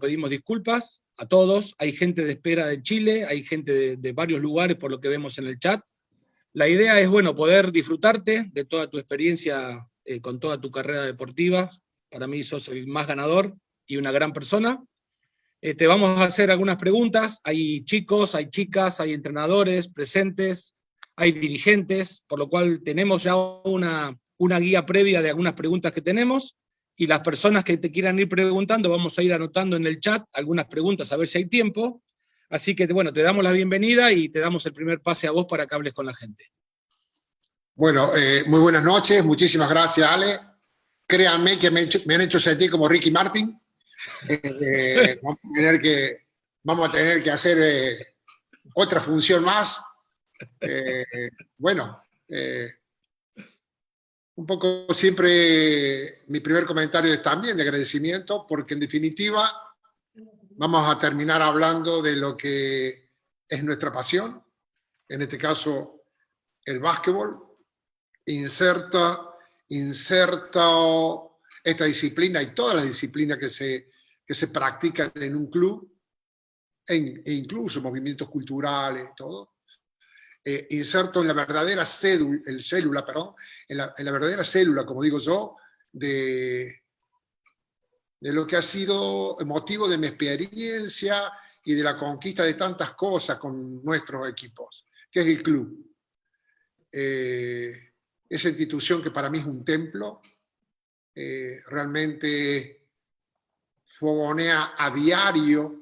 pedimos disculpas a todos. Hay gente de espera de Chile, hay gente de varios lugares por lo que vemos en el chat. La idea es, bueno, poder disfrutarte de toda tu experiencia con toda tu carrera deportiva. Para mí sos el más ganador y una gran persona. Te vamos a hacer algunas preguntas. Hay chicos, hay chicas, hay entrenadores presentes, hay dirigentes, por lo cual tenemos ya una guía previa de algunas preguntas que tenemos, y las personas que te quieran ir preguntando, vamos a ir anotando en el chat algunas preguntas a ver si hay tiempo. Así que, bueno, te damos la bienvenida y te damos el primer pase a vos para que hables con la gente. Bueno, muy buenas noches, muchísimas gracias, Ale. Créanme que me han hecho sentir como Ricky Martin. Vamos a tener que hacer otra función más. Un poco siempre mi primer comentario es también de agradecimiento, porque en definitiva vamos a terminar hablando de lo que es nuestra pasión, en este caso el básquetbol. Inserta esta disciplina y todas las disciplinas que se practican en un club, e incluso movimientos culturales, todo. Inserto en la verdadera célula, en la verdadera célula, como digo yo, de lo que ha sido motivo de mi experiencia y de la conquista de tantas cosas con nuestros equipos, que es el club. Esa institución que para mí es un templo, realmente fogonea a diario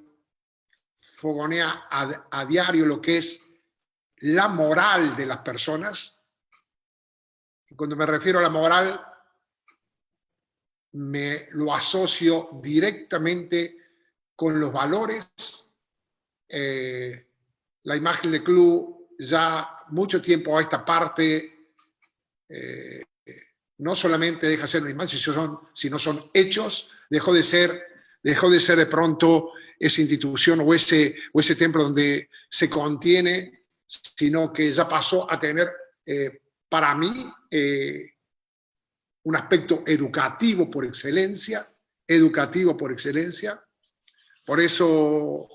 lo que es la moral de las personas. Y cuando me refiero a la moral, me lo asocio directamente con los valores. La imagen del club ya mucho tiempo a esta parte no solamente deja de ser una imagen, sino son hechos. Dejó de ser de pronto esa institución o ese templo donde se contiene, sino que ya pasó a tener, para mí, un aspecto educativo por excelencia. Por eso,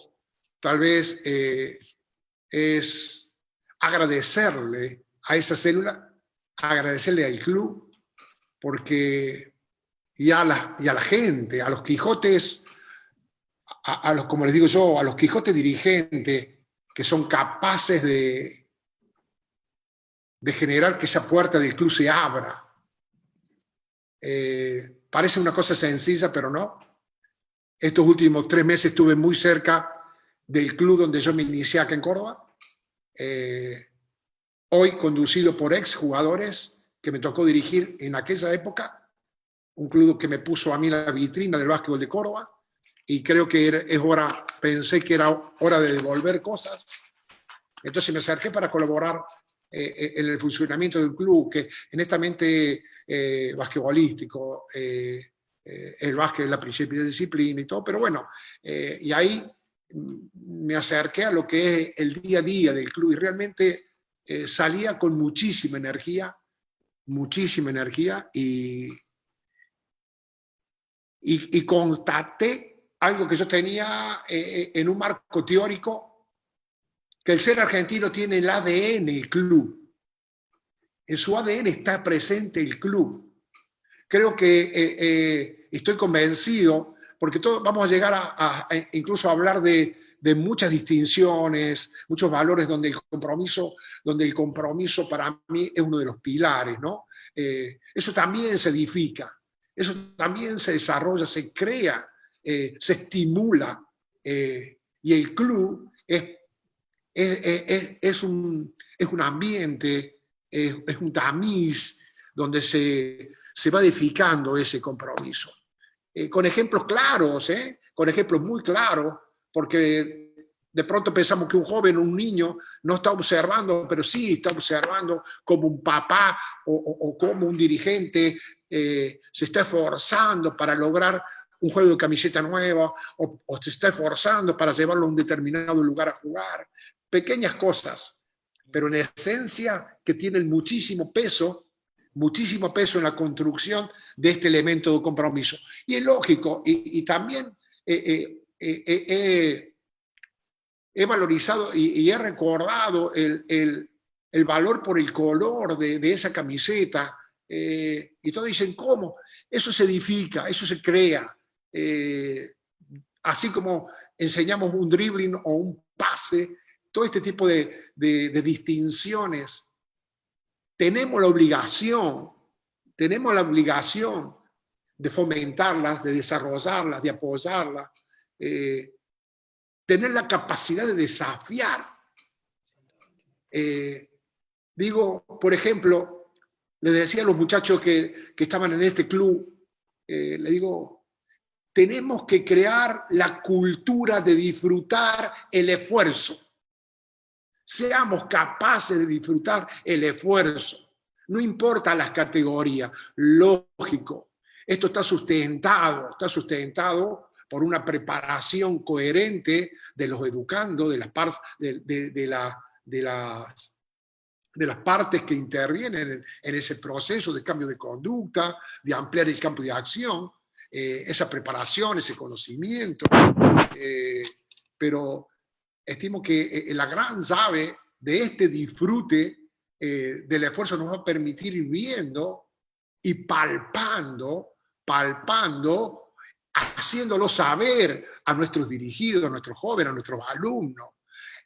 tal vez es agradecerle a esa célula, agradecerle al club, porque y a la gente, a los Quijotes, como les digo yo, a los Quijotes dirigentes que son capaces de generar que esa puerta del club se abra. Parece una cosa sencilla, pero no. Estos últimos 3 meses estuve muy cerca del club donde yo me inicié acá en Córdoba, hoy conducido por exjugadores que me tocó dirigir en aquella época, un club que me puso a mí la vitrina del básquetbol de Córdoba, y creo que pensé que era hora de devolver cosas. Entonces me acerqué para colaborar en el funcionamiento del club, que honestamente basquetbolístico, el básquet es la principal disciplina y todo, pero bueno, y ahí me acerqué a lo que es el día a día del club, y realmente salía con muchísima energía, y constaté algo que yo tenía en un marco teórico, que el ser argentino tiene el ADN, el club. En su ADN está presente el club. Creo que estoy convencido, porque vamos a llegar a incluso a hablar de muchas distinciones, muchos valores donde el compromiso para mí es uno de los pilares, ¿no? Eso también se edifica, eso también se desarrolla, se crea, se estimula, y el club es un ambiente, es un tamiz donde se va edificando ese compromiso. Con ejemplos claros, con ejemplos muy claros, porque de pronto pensamos que un joven, un niño, no está observando, pero sí está observando como un papá o como un dirigente se está esforzando para lograr un juego de camiseta nueva, o se está esforzando para llevarlo a un determinado lugar a jugar. Pequeñas cosas, pero en esencia que tienen muchísimo peso en la construcción de este elemento de compromiso. Y es lógico, y también he valorizado y he recordado el valor por el color de esa camiseta. Y todos dicen, ¿cómo? Eso se edifica, eso se crea. Así como enseñamos un dribbling o un pase, todo este tipo de distinciones, tenemos la obligación de fomentarlas, de desarrollarlas, de apoyarlas, tener la capacidad de desafiar. Digo, por ejemplo, les decía a los muchachos que estaban en este club, le digo, tenemos que crear la cultura de disfrutar el esfuerzo. Seamos capaces de disfrutar el esfuerzo. No importa las categorías, lógico. Esto está sustentado por una preparación coherente de los educandos, de las partes que intervienen en ese proceso de cambio de conducta, de ampliar el campo de acción, esa preparación, ese conocimiento. Pero estimo que la gran llave de este disfrute del esfuerzo nos va a permitir ir viendo y palpando, haciéndolo saber a nuestros dirigidos, a nuestros jóvenes, a nuestros alumnos.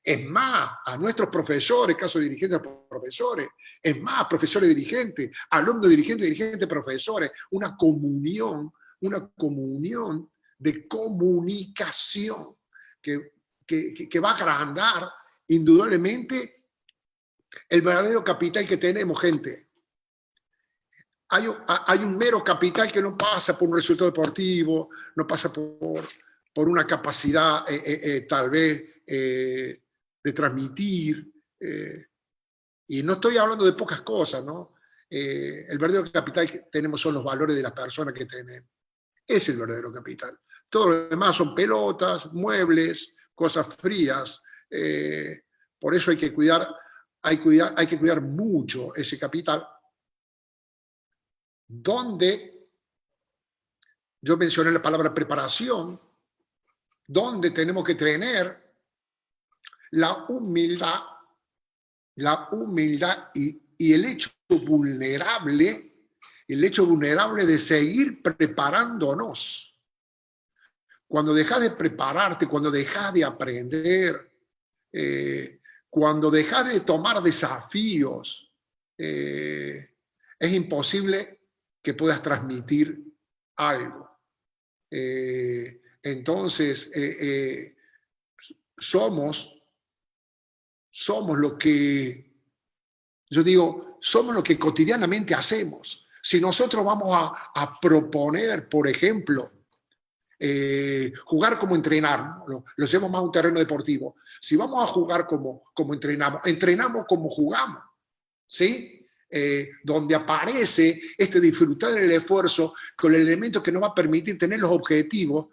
Es más, a nuestros profesores, caso de dirigentes, profesores, es más, profesores dirigentes, alumnos dirigentes, profesores, una comunión de comunicación que va a agrandar indudablemente el verdadero capital que tenemos, gente. Hay un mero capital que no pasa por un resultado deportivo, no pasa por una capacidad tal vez de transmitir, y no estoy hablando de pocas cosas, ¿no? El verdadero capital que tenemos son los valores de las personas que tenemos. Es el verdadero capital. Todo lo demás son pelotas, muebles, cosas frías. Por eso hay que cuidar mucho ese capital. Donde yo mencioné la palabra preparación, donde tenemos que tener la humildad y el hecho vulnerable de seguir preparándonos. Cuando dejas de prepararte, cuando dejas de aprender, cuando dejas de tomar desafíos, es imposible que puedas transmitir algo. Entonces, somos lo que, yo digo, somos lo que cotidianamente hacemos. Si nosotros vamos a proponer, por ejemplo, jugar como entrenar, lo llevamos más a un terreno deportivo. Si vamos a jugar como entrenamos como jugamos, ¿sí? Donde aparece este disfrutar del esfuerzo con el elemento que nos va a permitir tener los objetivos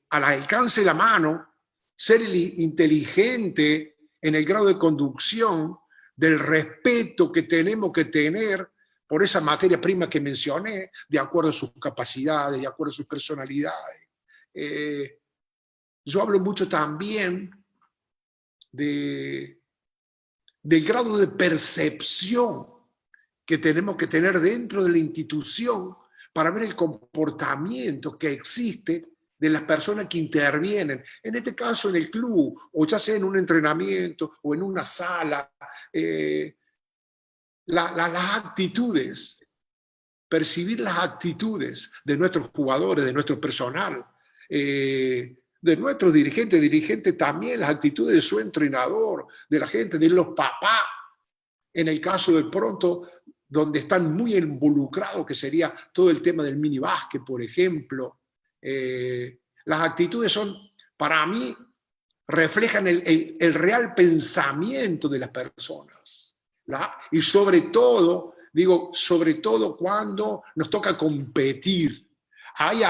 al alcance de la mano, ser inteligente en el grado de conducción del respeto que tenemos que tener por esa materia prima que mencioné, de acuerdo a sus capacidades, de acuerdo a sus personalidades. Yo hablo mucho también del grado de percepción que tenemos que tener dentro de la institución para ver el comportamiento que existe de las personas que intervienen, en este caso en el club, o ya sea en un entrenamiento o en una sala. Las actitudes, percibir las actitudes de nuestros jugadores, de nuestro personal, de nuestros dirigentes también, las actitudes de su entrenador, de la gente, de los papás, en el caso de pronto, donde están muy involucrados, que sería todo el tema del minibásquet, por ejemplo. Las actitudes son, para mí, reflejan el real pensamiento de las personas. Y sobre todo cuando nos toca competir. Ahí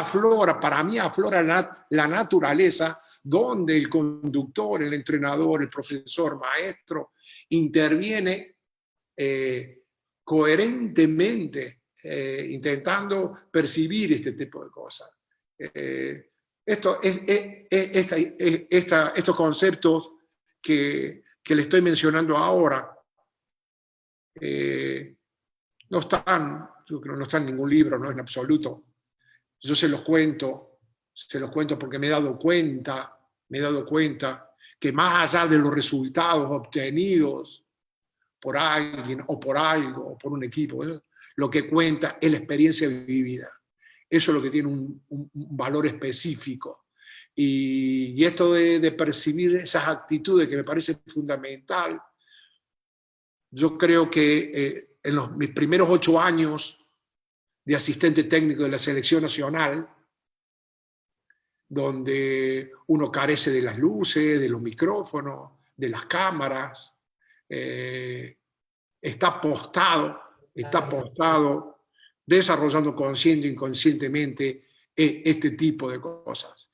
para mí aflora la naturaleza, donde el conductor, el entrenador, el profesor, maestro, interviene coherentemente, intentando percibir este tipo de cosas. Estos conceptos que le estoy mencionando ahora no están, yo creo, no están en ningún libro, no en absoluto. Yo se los cuento porque me he dado cuenta que más allá de los resultados obtenidos por alguien o por algo o por un equipo, lo que cuenta es la experiencia vivida. Eso es lo que tiene un valor específico. Y esto de percibir esas actitudes que me parece fundamental, yo creo que en mis primeros 8 años de asistente técnico de la selección nacional, donde uno carece de las luces, de los micrófonos, de las cámaras, está apostado desarrollando consciente e inconscientemente este tipo de cosas.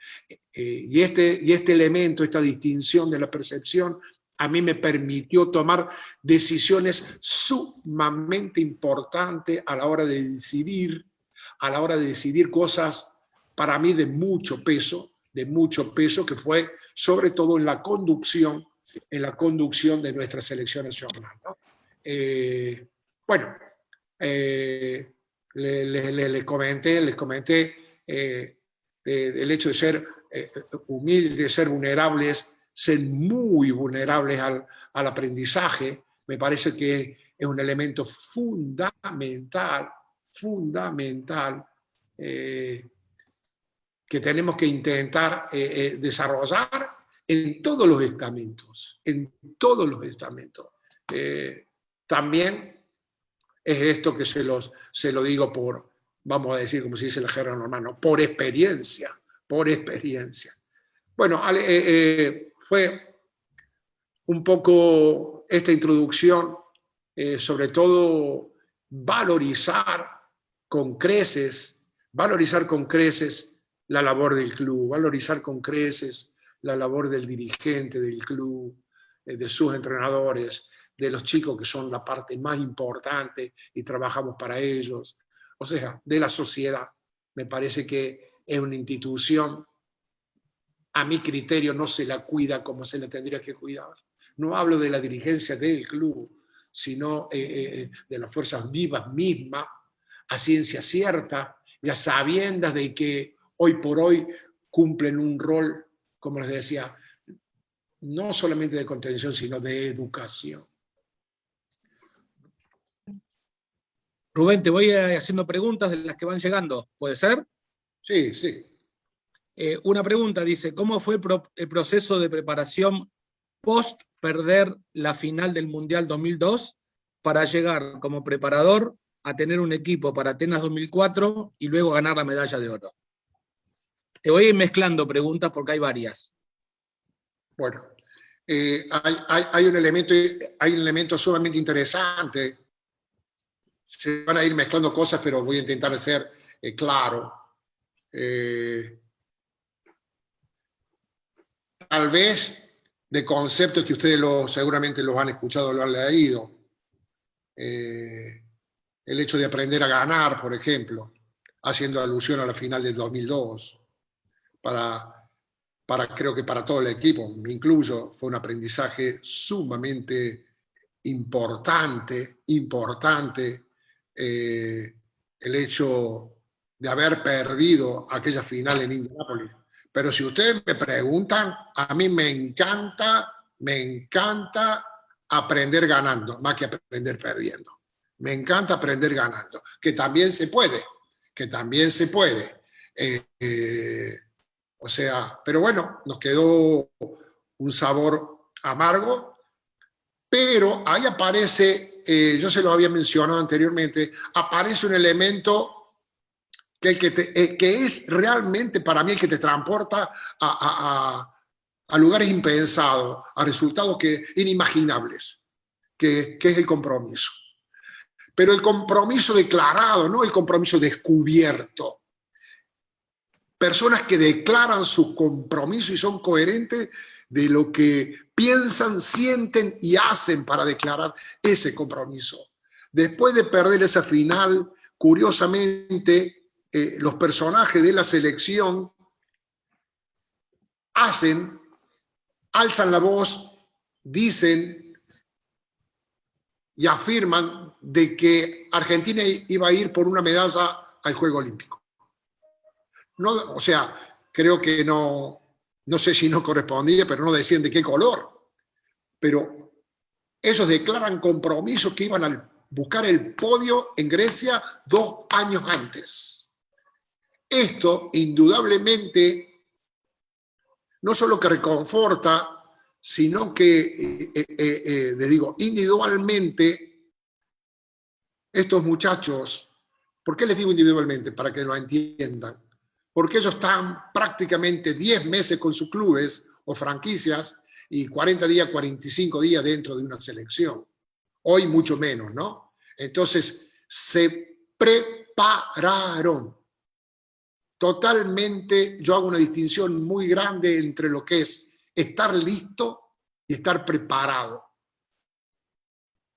Y este elemento, esta distinción de la percepción, a mí me permitió tomar decisiones sumamente importantes a la hora de decidir cosas para mí de mucho peso, que fue sobre todo en la conducción de nuestra selección nacional, ¿no? Les comenté el hecho de ser humildes, de ser vulnerables, ser muy vulnerables al aprendizaje, me parece que es un elemento fundamental que tenemos que intentar desarrollar en todos los estamentos, también es esto que se lo digo por, vamos a decir, como se dice en la jerga normal, ¿no? Por experiencia. Bueno, fue un poco esta introducción, sobre todo valorizar con creces la labor del club, valorizar con creces la labor del dirigente del club, de sus entrenadores, de los chicos que son la parte más importante y trabajamos para ellos, o sea, de la sociedad. Me parece que es una institución, a mi criterio, no se la cuida como se la tendría que cuidar. No hablo de la dirigencia del club, sino de las fuerzas vivas mismas, a ciencia cierta, ya sabiendas de que hoy por hoy cumplen un rol, como les decía, no solamente de contención, sino de educación. Rubén, te voy haciendo preguntas de las que van llegando, ¿puede ser? Sí, sí. Una pregunta dice, ¿cómo fue el proceso de preparación post perder la final del Mundial 2002 para llegar como preparador a tener un equipo para Atenas 2004 y luego ganar la medalla de oro? Te voy a ir mezclando preguntas porque hay varias. Bueno, hay un elemento sumamente interesante. Se van a ir mezclando cosas, pero voy a intentar ser claro. Tal vez de conceptos que ustedes seguramente los han escuchado, lo han leído. El hecho de aprender a ganar, por ejemplo, haciendo alusión a la final del 2002. Creo que para todo el equipo, me incluyo, fue un aprendizaje sumamente importante el hecho de haber perdido aquella final en Indianápolis. Pero si ustedes me preguntan, a mí me encanta aprender ganando, más que aprender perdiendo. Me encanta aprender ganando, que también se puede. O sea, pero bueno, nos quedó un sabor amargo, pero ahí aparece, yo se lo había mencionado anteriormente, aparece un elemento que es realmente para mí el que te transporta a lugares impensados, a resultados inimaginables, que es el compromiso. Pero el compromiso declarado, no el compromiso descubierto. Personas que declaran su compromiso y son coherentes de lo que piensan, sienten y hacen para declarar ese compromiso. Después de perder esa final, curiosamente, los personajes de la selección hacen, alzan la voz, dicen y afirman de que Argentina iba a ir por una medalla al Juego Olímpico. No, o sea, creo que no sé si no correspondía, pero no decían de qué color. Pero ellos declaran compromiso que iban a buscar el podio en Grecia 2 años antes. Esto, indudablemente, no solo que reconforta, sino que, les digo, individualmente, estos muchachos, ¿por qué les digo individualmente? Para que lo entiendan. Porque ellos están prácticamente 10 meses con sus clubes o franquicias y 40 días, 45 días dentro de una selección. Hoy mucho menos, ¿no? Entonces, se prepararon. Totalmente, yo hago una distinción muy grande entre lo que es estar listo y estar preparado.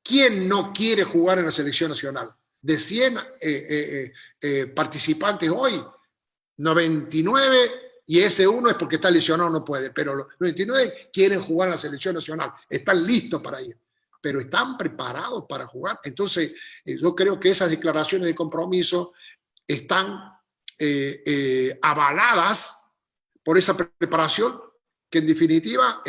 ¿Quién no quiere jugar en la selección nacional? De 100 participantes hoy, 99, y ese uno es porque está lesionado, no puede, pero los 99 quieren jugar en la selección nacional, están listos para ir, pero están preparados para jugar. Entonces, yo creo que esas declaraciones de compromiso están avaladas por esa preparación que en definitiva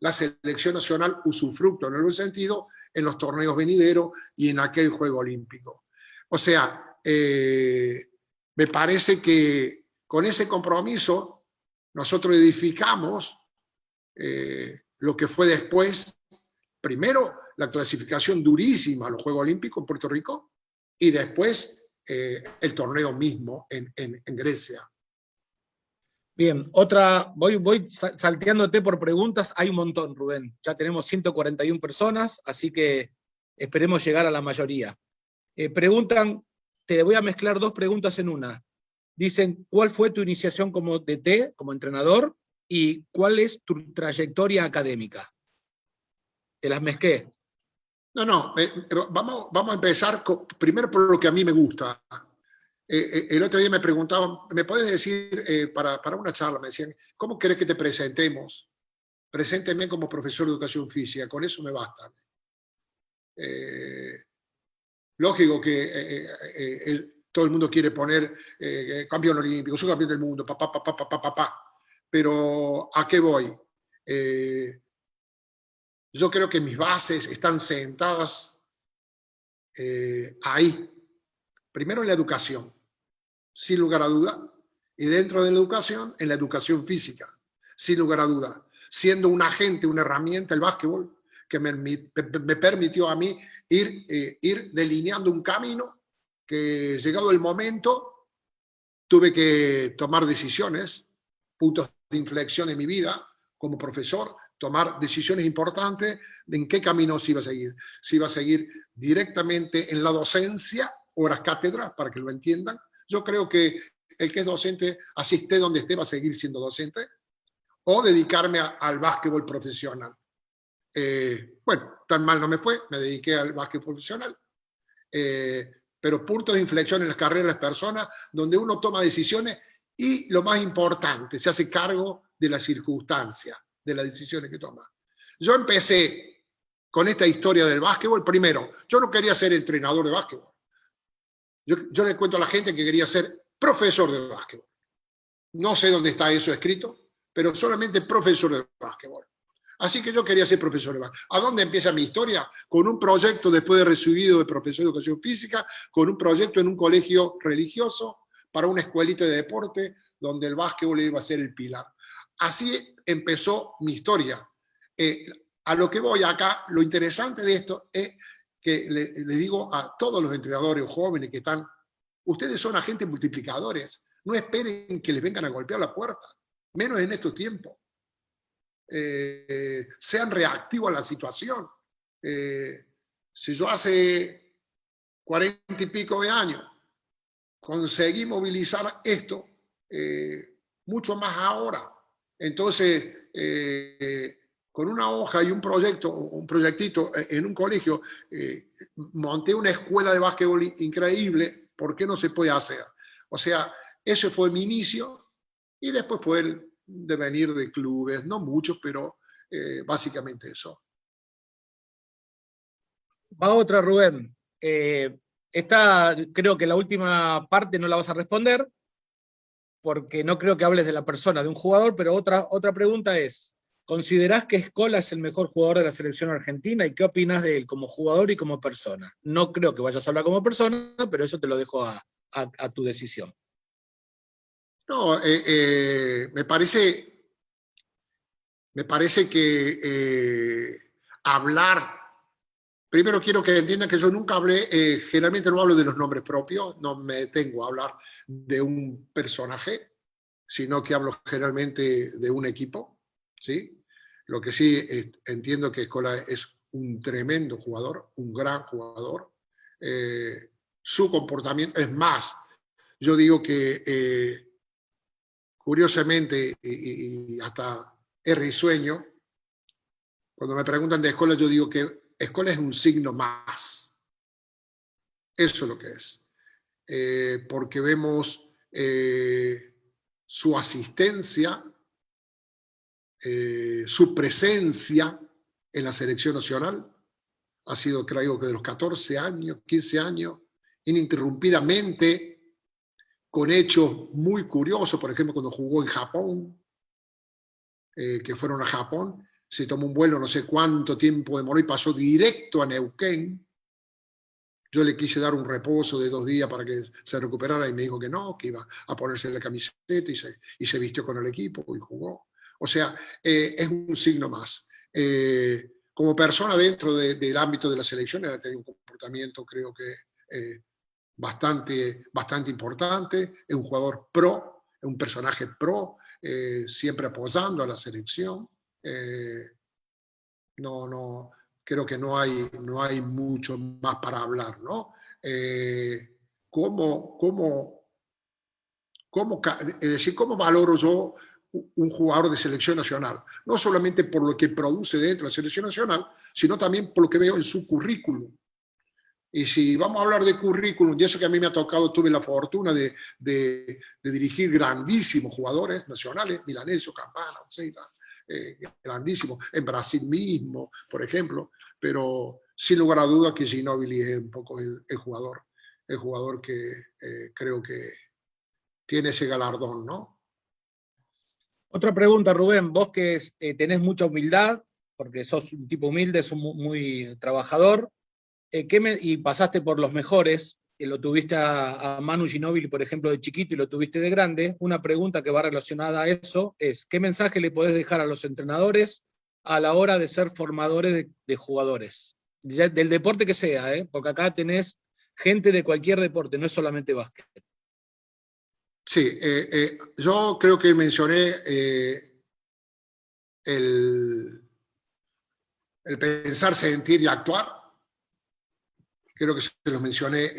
la selección nacional usufructó en el buen sentido en los torneos venideros y en aquel Juego Olímpico. O sea, me parece que con ese compromiso nosotros edificamos lo que fue después, primero la clasificación durísima a los Juegos Olímpicos en Puerto Rico y después el torneo mismo en Grecia. Bien, voy salteándote por preguntas, hay un montón, Rubén. Ya tenemos 141 personas, así que esperemos llegar a la mayoría. Preguntan, te voy a mezclar 2 preguntas en una. Dicen, ¿cuál fue tu iniciación como DT, como entrenador? ¿Y cuál es tu trayectoria académica? Te las mezclé. No, vamos a empezar primero por lo que a mí me gusta. El otro día me preguntaban, ¿me puedes decir, para una charla, me decían, ¿cómo querés que te presentemos? Presénteme como profesor de educación física, con eso me basta. Lógico que todo el mundo quiere poner campeón olímpico, subcampeón del mundo, pero ¿a qué voy? Yo creo que mis bases están sentadas ahí. Primero en la educación, sin lugar a duda, y dentro de la educación, en la educación física, sin lugar a duda, siendo un agente, una herramienta, el básquetbol, que me permitió a mí ir delineando un camino que, llegado el momento, tuve que tomar decisiones, puntos de inflexión en mi vida como profesor, tomar decisiones importantes de en qué camino se iba a seguir. Si iba a seguir directamente en la docencia, horas cátedras, para que lo entiendan. Yo creo que el que es docente, así esté donde esté, va a seguir siendo docente, o dedicarme al básquetbol profesional. Bueno, tan mal no me fue, me dediqué al básquetbol profesional, pero puntos de inflexión en las carreras de las personas, donde uno toma decisiones y, lo más importante, se hace cargo de las circunstancias, de las decisiones que toma. Yo empecé con esta historia del básquetbol. Primero, yo no quería ser entrenador de básquetbol. Yo le cuento a la gente que quería ser profesor de básquetbol. No sé dónde está eso escrito, pero solamente profesor de básquetbol. Así que yo quería ser profesor de básquetbol. ¿A dónde empieza mi historia? Con un proyecto, después de recibido de profesor de educación física, con un proyecto en un colegio religioso para una escuelita de deporte donde el básquetbol iba a ser el pilar. Así empezó mi historia. A lo que voy acá, lo interesante de esto es que le digo a todos los entrenadores jóvenes que están, ustedes son agentes multiplicadores, no esperen que les vengan a golpear la puerta, menos en estos tiempos. Sean reactivos a la situación. Si yo hace 40 y pico de años conseguí movilizar esto, mucho más ahora. Entonces, con una hoja y un proyectito en un colegio, monté una escuela de básquetbol increíble. ¿Por qué no se puede hacer? O sea, ese fue mi inicio y después fue de venir de clubes, no muchos, pero básicamente eso. Va otra, Rubén. Esta, creo que la última parte no la vas a responder, porque no creo que hables de la persona, de un jugador, pero otra pregunta es, ¿considerás que Escola es el mejor jugador de la selección argentina y qué opinas de él como jugador y como persona? No creo que vayas a hablar como persona, pero eso te lo dejo a tu decisión. No, me parece que hablar, primero quiero que entiendan que yo nunca hablé, generalmente no hablo de los nombres propios, no me detengo a hablar de un personaje, sino que hablo generalmente de un equipo, ¿sí? Lo que sí entiendo que Escola es un tremendo jugador, un gran jugador. Su comportamiento, es más, yo digo que curiosamente y hasta es risueño, cuando me preguntan de Escola, yo digo que Escola es un signo más. Eso es lo que es. Porque vemos su asistencia, su presencia en la selección nacional. Ha sido, creo que de los 14 años, 15 años, ininterrumpidamente, con hechos muy curiosos. Por ejemplo, cuando jugó en Japón, que fueron a Japón, se tomó un vuelo, no sé cuánto tiempo demoró y pasó directo a Neuquén. Yo le quise dar un reposo de 2 días para que se recuperara y me dijo que no, que iba a ponerse la camiseta y se vistió con el equipo y jugó. O sea, es un signo más. Como persona dentro del ámbito de la selección, ha tenido un comportamiento, creo que bastante importante. Es un jugador pro, es un personaje pro, siempre apoyando a la selección. Creo que no hay mucho más para hablar, ¿no? ¿Cómo valoro yo un jugador de selección nacional? No solamente por lo que produce dentro de la selección nacional, sino también por lo que veo en su currículum. Y si vamos a hablar de currículum, y eso que a mí me ha tocado, tuve la fortuna de dirigir grandísimos jugadores nacionales, Milanesio, Campana, Oseira, grandísimo, en Brasil mismo, por ejemplo, pero sin lugar a dudas que Ginóbili es un poco el jugador que creo que tiene ese galardón, ¿no? Otra pregunta, Rubén, vos que tenés mucha humildad, porque sos un tipo humilde, sos muy trabajador, y pasaste por los mejores, que lo tuviste a Manu Ginóbili, por ejemplo, de chiquito y lo tuviste de grande. Una pregunta que va relacionada a eso es, ¿qué mensaje le podés dejar a los entrenadores a la hora de ser formadores de jugadores? Del deporte que sea, porque acá tenés gente de cualquier deporte, no es solamente básquet. Sí, yo creo que mencioné el pensar, sentir y actuar. Creo que se los mencioné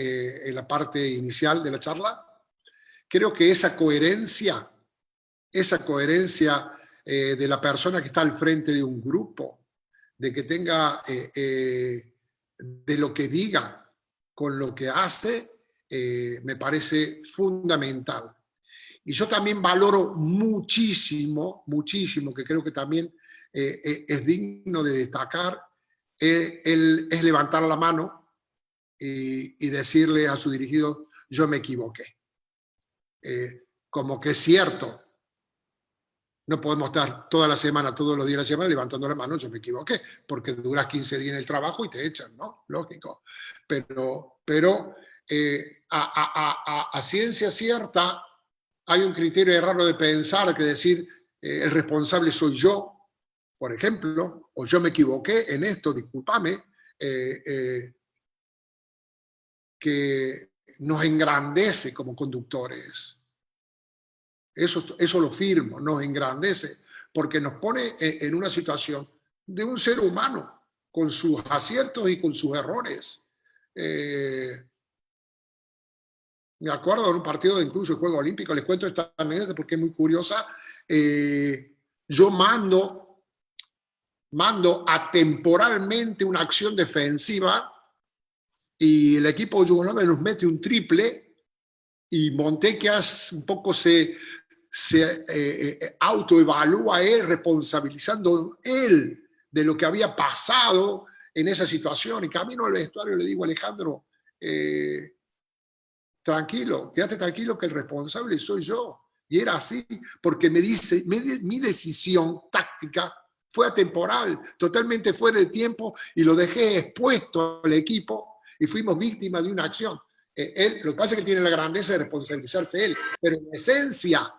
en la parte inicial de la charla. Creo que esa coherencia de la persona que está al frente de un grupo, de que tenga de lo que diga con lo que hace, me parece fundamental. Y yo también valoro muchísimo, que creo que también es digno de destacar, es levantar la mano y decirle a su dirigido, yo me equivoqué. Como que es cierto, no podemos estar toda la semana, todos los días de la semana levantando la mano, yo me equivoqué, porque duras 15 días en el trabajo y te echan, ¿no? Lógico. Pero a ciencia cierta hay un criterio errado de pensar que decir el responsable soy yo, por ejemplo, o yo me equivoqué en esto, discúlpame, que nos engrandece como conductores. Eso lo firmo, nos engrandece, porque nos pone en una situación de un ser humano, con sus aciertos y con sus errores. Me acuerdo de un partido de incluso el Juego Olímpico, les cuento esta anécdota porque es muy curiosa. Yo mando atemporalmente una acción defensiva y el equipo yugoslavo nos mete un triple y Montequias un poco se se autoevalúa él, responsabilizando él de lo que había pasado en esa situación. Y camino al vestuario le digo, Alejandro, tranquilo, quédate tranquilo que el responsable soy yo. Y era así, porque me dice, mi decisión táctica fue atemporal, totalmente fuera de tiempo, y lo dejé expuesto al equipo y fuimos víctimas de una acción. Él, lo que pasa es que tiene la grandeza de responsabilizarse él, pero en esencia,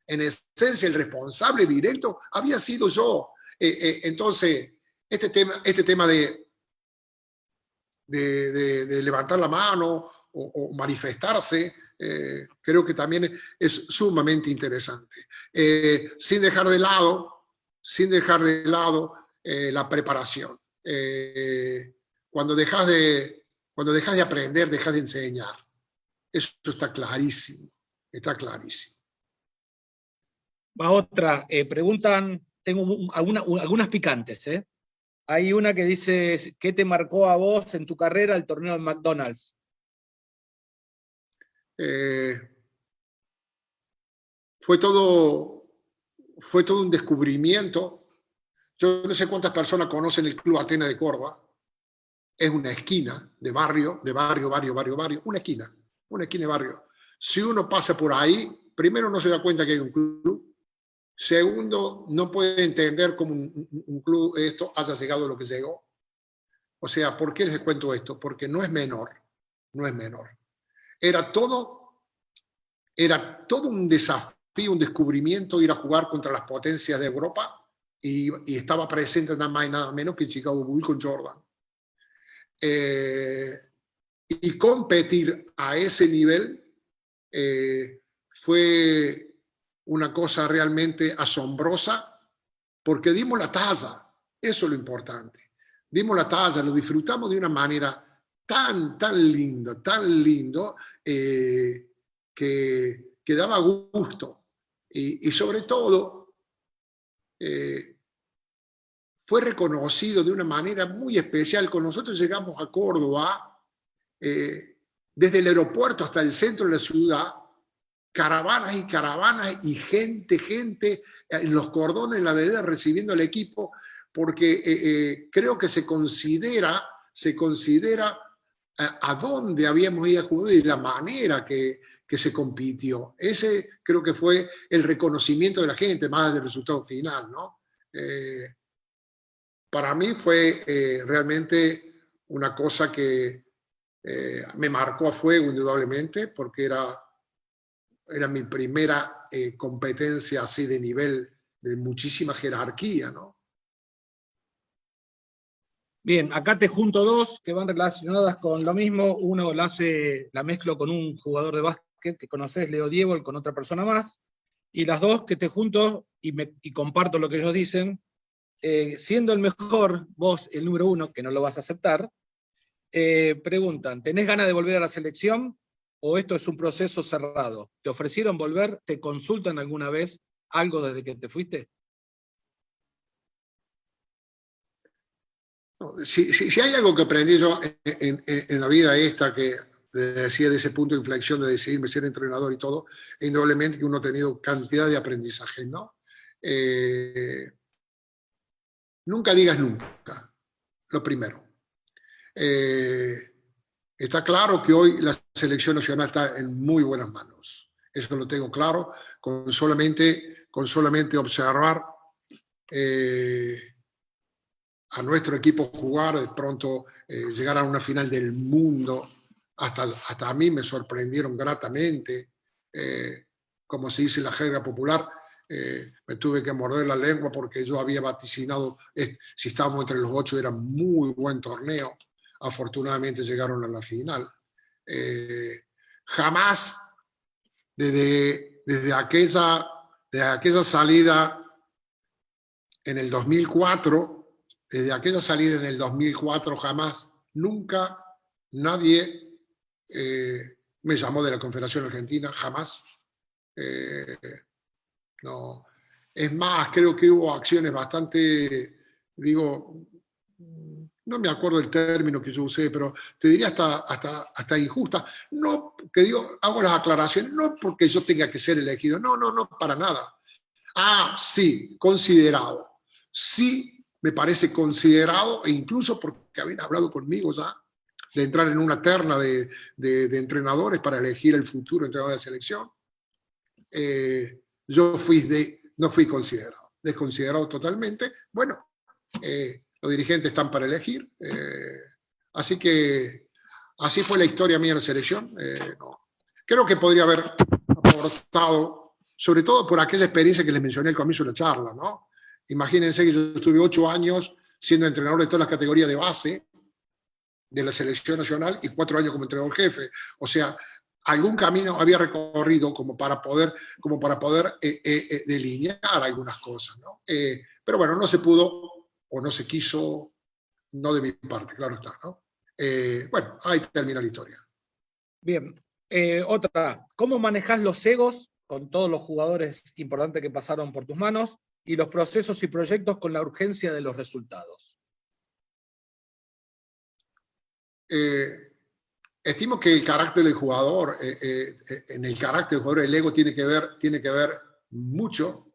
el responsable directo había sido yo. Entonces, este tema de levantar la mano o manifestarse, creo que también es sumamente interesante. Sin dejar de lado la preparación. Cuando dejas de aprender, dejas de enseñar. Eso está clarísimo, está clarísimo. Va otra, preguntan, tengo algunas picantes, ¿eh? Hay una que dice, ¿qué te marcó a vos en tu carrera el torneo de McDonald's? Fue todo un descubrimiento. Yo no sé cuántas personas conocen el Club Atenas de Córdoba. Es una esquina de barrio, una esquina de barrio. Si uno pasa por ahí, primero no se da cuenta que hay un club. Segundo, no puede entender cómo un club esto haya llegado a lo que llegó. O sea, ¿por qué les cuento esto? Porque no es menor. Era todo un desafío, un descubrimiento ir a jugar contra las potencias de Europa y estaba presente nada más y nada menos que Chicago Bulls con Jordan. Y competir a ese nivel fue una cosa realmente asombrosa porque dimos la talla, eso es lo importante. Dimos la talla, lo disfrutamos de una manera tan lindo, que daba gusto. Y sobre todo, fue reconocido de una manera muy especial. Cuando nosotros llegamos a Córdoba, desde el aeropuerto hasta el centro de la ciudad, caravanas y caravanas y gente en los cordones de la vereda recibiendo al equipo, porque creo que se considera a dónde habíamos ido a jugar y la manera que se compitió. Ese creo que fue el reconocimiento de la gente, más del resultado final, ¿no? Para mí fue realmente una cosa que me marcó a fuego indudablemente, porque era mi primera competencia así de nivel de muchísima jerarquía, ¿no? Bien, acá te junto dos que van relacionadas con lo mismo. Uno la mezclo con un jugador de básquet que conocés, Leo Diego, con otra persona más. Y las dos que te junto y comparto lo que ellos dicen, siendo el mejor, vos el número uno, que no lo vas a aceptar, preguntan, ¿tenés ganas de volver a la selección o esto es un proceso cerrado? ¿Te ofrecieron volver? ¿Te consultan alguna vez algo desde que te fuiste? Si hay algo que aprendí yo en la vida esta, que decía de ese punto de inflexión de decidirme ser entrenador y todo, indudablemente que uno ha tenido cantidad de aprendizaje, ¿no? Nunca digas nunca, lo primero. Está claro que hoy la selección nacional está en muy buenas manos. Eso lo tengo claro, con solamente observar a nuestro equipo jugar, de pronto llegar a una final del mundo, hasta a mí me sorprendieron gratamente. Como se dice en la jerga popular, me tuve que morder la lengua porque yo había vaticinado, si estábamos entre los 8 era muy buen torneo. Afortunadamente llegaron a la final. Jamás, desde aquella salida en el 2004, jamás, nunca nadie me llamó de la Confederación Argentina, jamás. No. Es más, creo que hubo acciones bastante, digo, no me acuerdo del término que yo usé, pero te diría hasta injusta. No, que digo, hago las aclaraciones, no porque yo tenga que ser elegido, no, para nada. Ah, sí, considerado. Sí, me parece considerado, e incluso porque habían hablado conmigo ya de entrar en una terna de entrenadores para elegir el futuro entrenador de la selección. Yo no fui considerado, desconsiderado totalmente. Bueno, los dirigentes están para elegir, así que así fue la historia mía en la selección. No. Creo que podría haber aportado, sobre todo por aquella experiencia que les mencioné al comienzo de la charla, ¿no? Imagínense que yo estuve 8 años siendo entrenador de todas las categorías de base de la selección nacional y 4 años como entrenador jefe. O sea, algún camino había recorrido como para poder delinear algunas cosas, ¿no? Pero bueno, no se pudo o no se quiso, no de mi parte, claro está, ¿no? Bueno, ahí termina la historia. Bien, otra, ¿cómo manejás los egos con todos los jugadores importantes que pasaron por tus manos y los procesos y proyectos con la urgencia de los resultados? Estimo que el carácter del jugador, en el carácter del jugador, el ego tiene que ver mucho,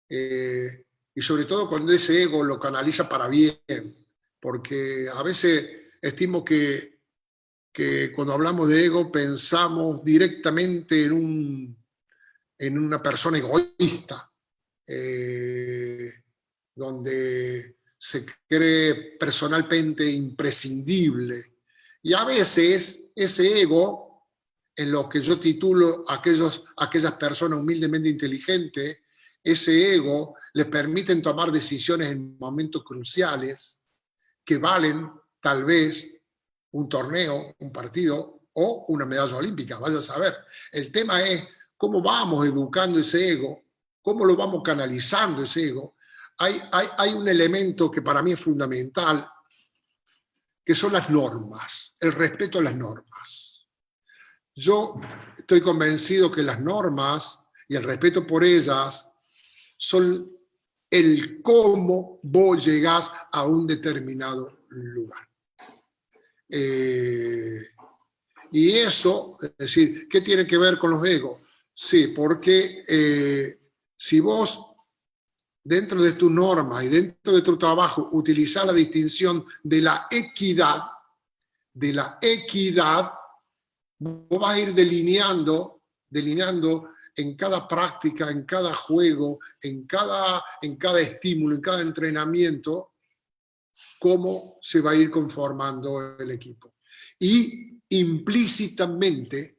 y sobre todo cuando ese ego lo canaliza para bien, porque a veces estimo que cuando hablamos de ego pensamos directamente en una persona egoísta, donde se cree personalmente imprescindible. Y a veces ese ego, en lo que yo titulo aquellas personas humildemente inteligentes, ese ego les permiten tomar decisiones en momentos cruciales que valen tal vez un torneo, un partido o una medalla olímpica, vaya a saber. El tema es cómo vamos educando ese ego, cómo lo vamos canalizando ese ego. Hay un elemento que para mí es fundamental, que son las normas, el respeto a las normas. Yo estoy convencido que las normas y el respeto por ellas son el cómo vos llegás a un determinado lugar. Y eso, es decir, ¿qué tiene que ver con los egos? Sí, porque si vos dentro de tu norma y dentro de tu trabajo utilizás la distinción de la equidad, vos vas a ir delineando en cada práctica, en cada juego, en cada estímulo, en cada entrenamiento, cómo se va a ir conformando el equipo. Y implícitamente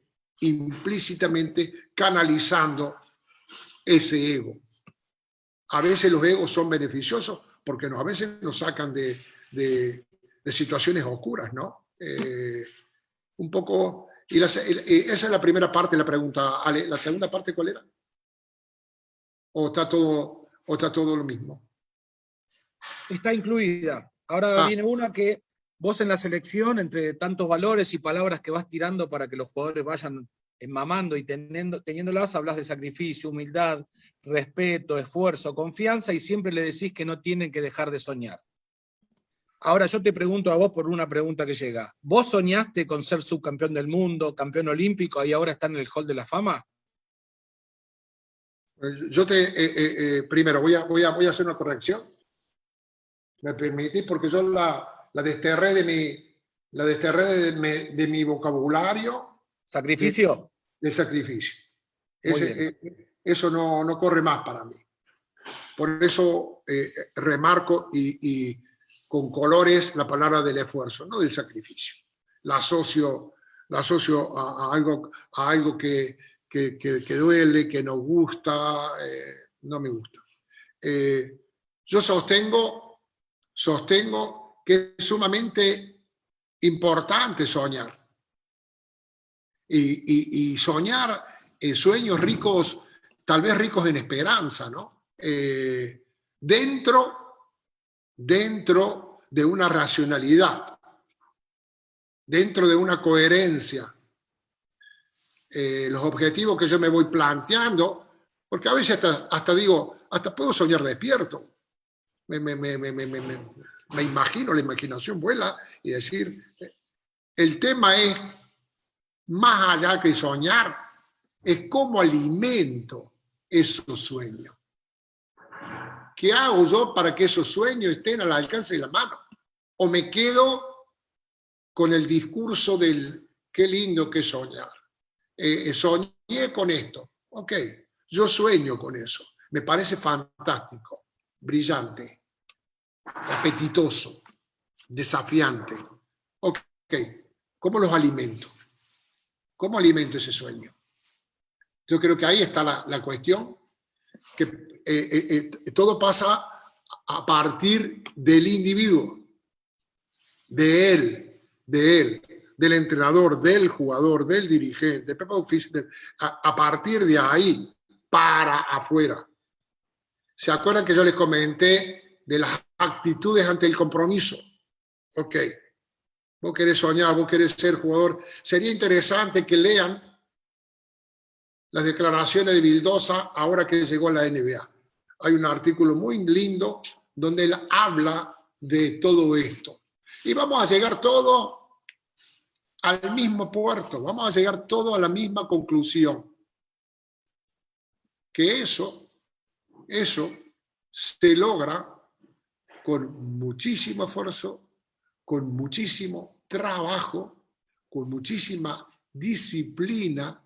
canalizando ese ego. A veces los egos son beneficiosos porque a veces nos sacan de situaciones oscuras, ¿no? Un poco. Y esa es la primera parte de la pregunta. Ale, ¿la segunda parte cuál era? ¿O está todo lo mismo? Está incluida. Ahora viene una que vos en la selección, entre tantos valores y palabras que vas tirando para que los jugadores vayan mamando y teniéndolas, hablas de sacrificio, humildad, respeto, esfuerzo, confianza, y siempre le decís que no tienen que dejar de soñar. Ahora yo te pregunto a vos por una pregunta que llega. ¿Vos soñaste con ser subcampeón del mundo, campeón olímpico, y ahora está en el Hall de la Fama? Yo primero voy a hacer una corrección. ¿Me permitís? Porque yo la desterré de mi vocabulario. ¿Sacrificio? Del sacrificio. Eso no corre más para mí. Por eso remarco y con colores la palabra del esfuerzo, no del sacrificio. La asocio a algo que duele, que nos gusta, no me gusta. Yo sostengo que es sumamente importante soñar. Y soñar sueños ricos, tal vez ricos en esperanza, ¿no? Dentro de una racionalidad, dentro de una coherencia. Los objetivos que yo me voy planteando, porque a veces hasta digo, hasta puedo soñar despierto. me imagino, la imaginación vuela y decir, el tema es, más allá que soñar, es cómo alimento esos sueños. ¿Qué hago yo para que esos sueños estén al alcance de la mano? ¿O me quedo con el discurso del qué lindo que es soñar? Soñé con esto. Ok, yo sueño con eso. Me parece fantástico, brillante, apetitoso, desafiante. Ok, ¿cómo los alimento? ¿Cómo alimento ese sueño? Yo creo que ahí está la cuestión, que todo pasa a partir del individuo, de él, del entrenador, del jugador, del dirigente, a partir de ahí, para afuera. ¿Se acuerdan que yo les comenté de las actitudes ante el compromiso? Ok, vos querés soñar, vos querés ser jugador. Sería interesante que lean las declaraciones de Vildosa ahora que llegó a la NBA. Hay un artículo muy lindo donde él habla de todo esto. Y vamos a llegar todo al mismo puerto, vamos a llegar todo a la misma conclusión. Que eso se logra con muchísimo esfuerzo, con muchísimo trabajo, con muchísima disciplina,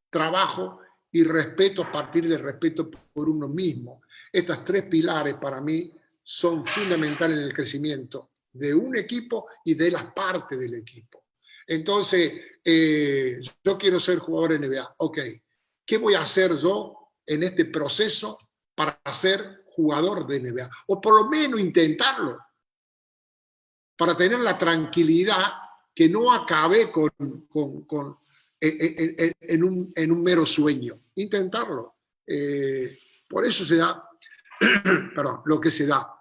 trabajo y respeto a partir del respeto por uno mismo. Estas tres pilares para mí son fundamentales en el crecimiento de un equipo y de las partes del equipo. Entonces, yo quiero ser jugador NBA. Ok, ¿qué voy a hacer yo en este proceso para ser jugador de NBA? O por lo menos intentarlo, para tener la tranquilidad que no acabe en un mero sueño. Intentarlo. Por eso se da, perdón, lo que se da.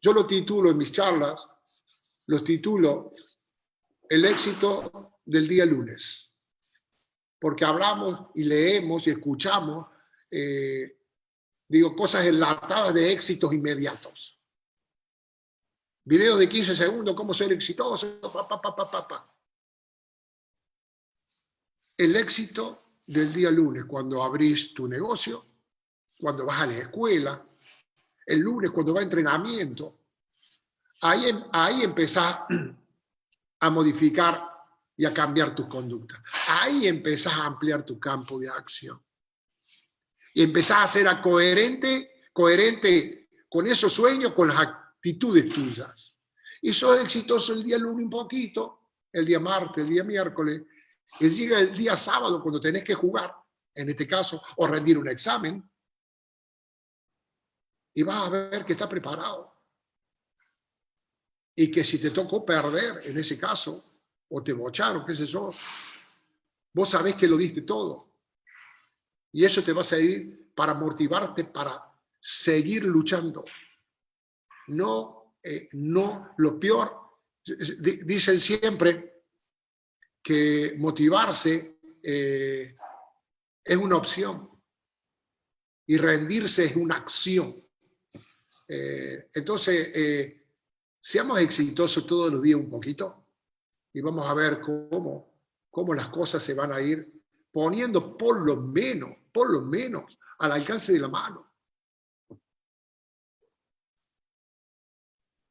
Yo lo titulo en mis charlas, los titulo El éxito del día lunes. Porque hablamos y leemos y escuchamos, cosas enlatadas de éxitos inmediatos. Videos de 15 segundos, cómo ser exitoso, El éxito del día lunes, cuando abrís tu negocio, cuando vas a la escuela, el lunes cuando vas a entrenamiento, ahí empezás a modificar y a cambiar tus conductas. Ahí empezás a ampliar tu campo de acción. Y empezás a ser coherente con esos sueños, con las actitudes tuyas. Y sos exitoso el día lunes un poquito, el día martes, el día miércoles, y llega el día sábado cuando tenés que jugar, en este caso, o rendir un examen, y vas a ver que está preparado. Y que si te tocó perder, en ese caso, o te bocharon, qué sé yo, vos sabés que lo diste todo. Y eso te va a servir para motivarte, para seguir luchando. No, lo peor, dicen siempre que motivarse es una opción y rendirse es una acción. Entonces, seamos exitosos todos los días un poquito y vamos a ver cómo las cosas se van a ir poniendo por lo menos al alcance de la mano.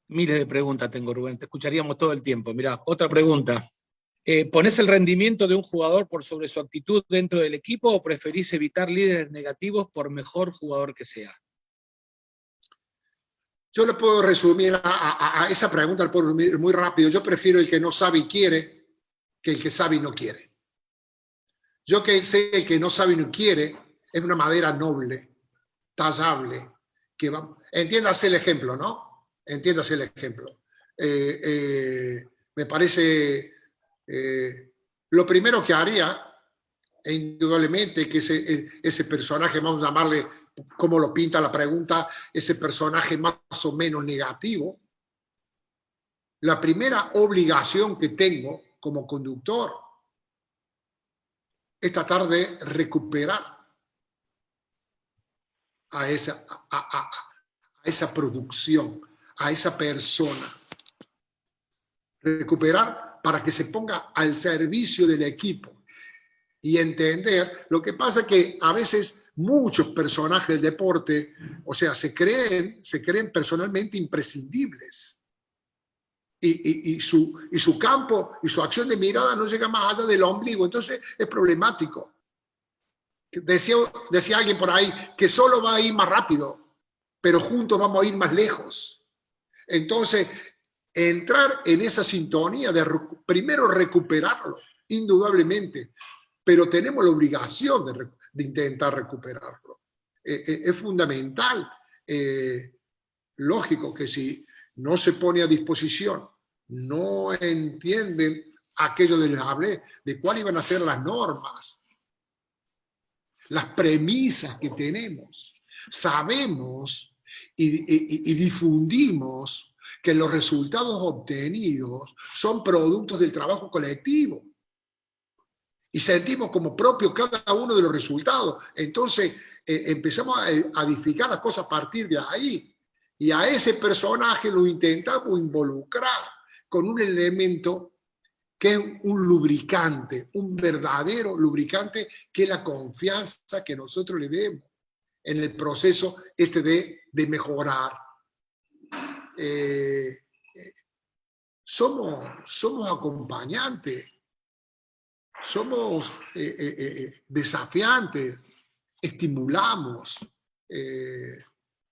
Miles de preguntas tengo, Rubén, te escucharíamos todo el tiempo. Mirá, otra pregunta. ¿Ponés el rendimiento de un jugador por sobre su actitud dentro del equipo o preferís evitar líderes negativos por mejor jugador que sea? Yo le puedo resumir a esa pregunta muy rápido. Yo prefiero el que no sabe y quiere que el que sabe y no quiere. Yo que sé el que no sabe y no quiere es una madera noble, tallable. Entiéndase el ejemplo, ¿no? Entiéndase el ejemplo. Me parece lo primero que haría, indudablemente, que ese personaje, vamos a llamarle, como lo pinta la pregunta, ese personaje más o menos negativo, la primera obligación que tengo como conductor es tratar de recuperar a esa producción, a esa persona. Recuperar para que se ponga al servicio del equipo y entender. Lo que pasa es que a veces muchos personajes del deporte, o sea, se creen personalmente imprescindibles. Y su campo y su acción de mirada no llega más allá del ombligo. Entonces es problemático. Decía alguien por ahí que solo va a ir más rápido, pero juntos vamos a ir más lejos. Entonces, entrar en esa sintonía de primero recuperarlo, indudablemente, pero tenemos la obligación de intentar recuperarlo. Es fundamental. Lógico que si no se pone a disposición, no entienden aquello de les hablé, de cuáles iban a ser las normas, las premisas que tenemos. Sabemos y difundimos que los resultados obtenidos son productos del trabajo colectivo y sentimos como propio cada uno de los resultados. Entonces empezamos a edificar las cosas a partir de ahí, y a ese personaje lo intentamos involucrar con un elemento que es un lubricante, un verdadero lubricante, que es la confianza que nosotros le demos en el proceso de mejorar. Somos acompañantes, somos desafiantes, estimulamos.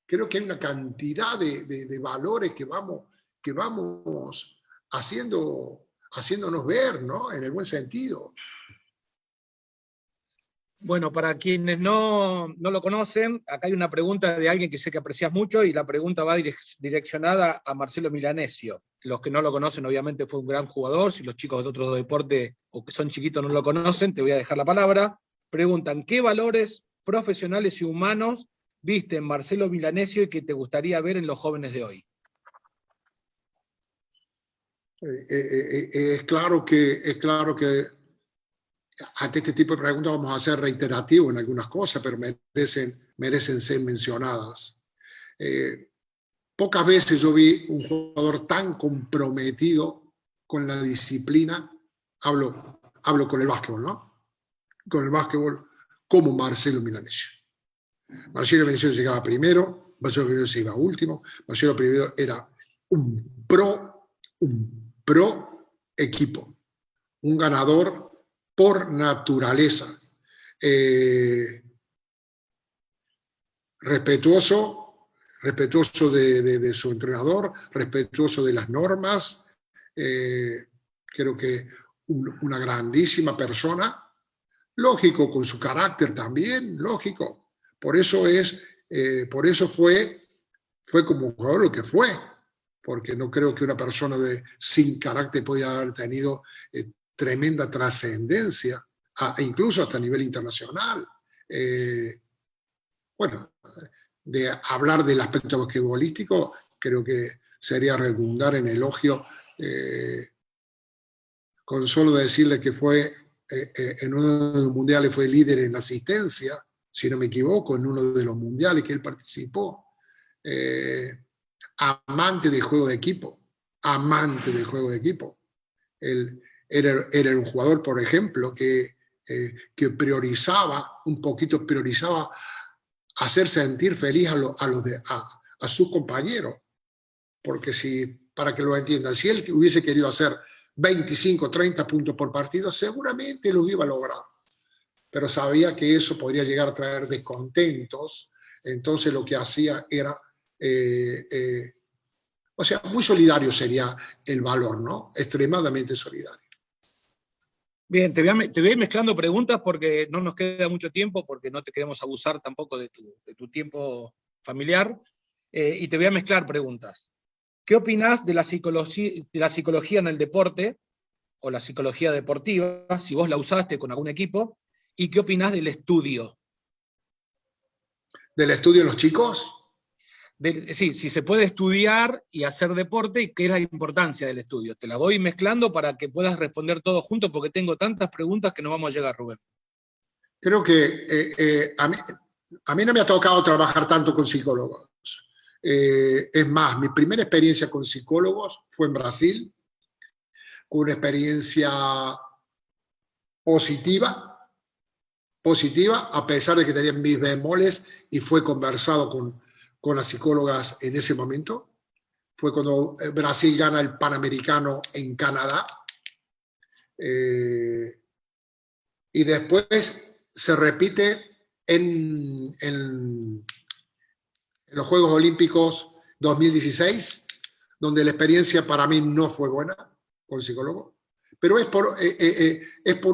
Creo que hay una cantidad de valores que vamos haciéndonos ver, ¿no? En el buen sentido. Bueno, para quienes no lo conocen, acá hay una pregunta de alguien que sé que aprecias mucho, y la pregunta va direccionada a Marcelo Milanesio. Los que no lo conocen, obviamente fue un gran jugador. Si los chicos de otro deporte o que son chiquitos no lo conocen, te voy a dejar la palabra. Preguntan, ¿qué valores profesionales y humanos viste en Marcelo Milanesio y que te gustaría ver en los jóvenes de hoy? Es claro que ante este tipo de preguntas vamos a ser reiterativos en algunas cosas, pero merecen ser mencionadas. Pocas veces yo vi un jugador tan comprometido con la disciplina, hablo con el básquetbol, ¿no? Con el básquetbol, como Marcelo Milanesio. Marcelo Milanesio llegaba primero, Marcelo Milanesio iba último, Marcelo primero era un pro equipo, un ganador por naturaleza, respetuoso de su entrenador, respetuoso de las normas. Creo que una grandísima persona, lógico, con su carácter también, lógico. Por eso fue como jugador lo que fue, porque no creo que una persona sin carácter pueda haber tenido tremenda trascendencia, incluso hasta a nivel internacional. Bueno, de hablar del aspecto basquetbolístico, creo que sería redundar en elogio, con solo decirle que fue en uno de los mundiales fue líder en asistencia, si no me equivoco, en uno de los mundiales que él participó. Amante del juego de equipo, Él era un jugador, por ejemplo, que priorizaba hacer sentir feliz a sus compañeros. Porque para que lo entiendan, si él hubiese querido hacer 25, 30 puntos por partido, seguramente lo iba a lograr. Pero sabía que eso podría llegar a traer descontentos, entonces lo que hacía era, muy solidario sería el valor, ¿no? Extremadamente solidario. Bien, te voy a ir mezclando preguntas porque no nos queda mucho tiempo, porque no te queremos abusar tampoco de tu tiempo familiar, y te voy a mezclar preguntas. ¿Qué opinás de la psicología en el deporte, o la psicología deportiva, si vos la usaste con algún equipo? ¿Y qué opinás del estudio? ¿Del estudio de los chicos? Sí, si se puede estudiar y hacer deporte, y qué es la importancia del estudio. Te la voy mezclando para que puedas responder todo junto, porque tengo tantas preguntas que no vamos a llegar, Rubén. Creo que a mí A mí no me ha tocado trabajar tanto con psicólogos. Es más, mi primera experiencia con psicólogos fue en Brasil, con una experiencia positiva, a pesar de que tenían mis bemoles, y fue conversado con las psicólogas en ese momento. Fue cuando Brasil gana el Panamericano en Canadá. Y después se repite en los Juegos Olímpicos 2016, donde la experiencia para mí no fue buena con psicólogo, pero es por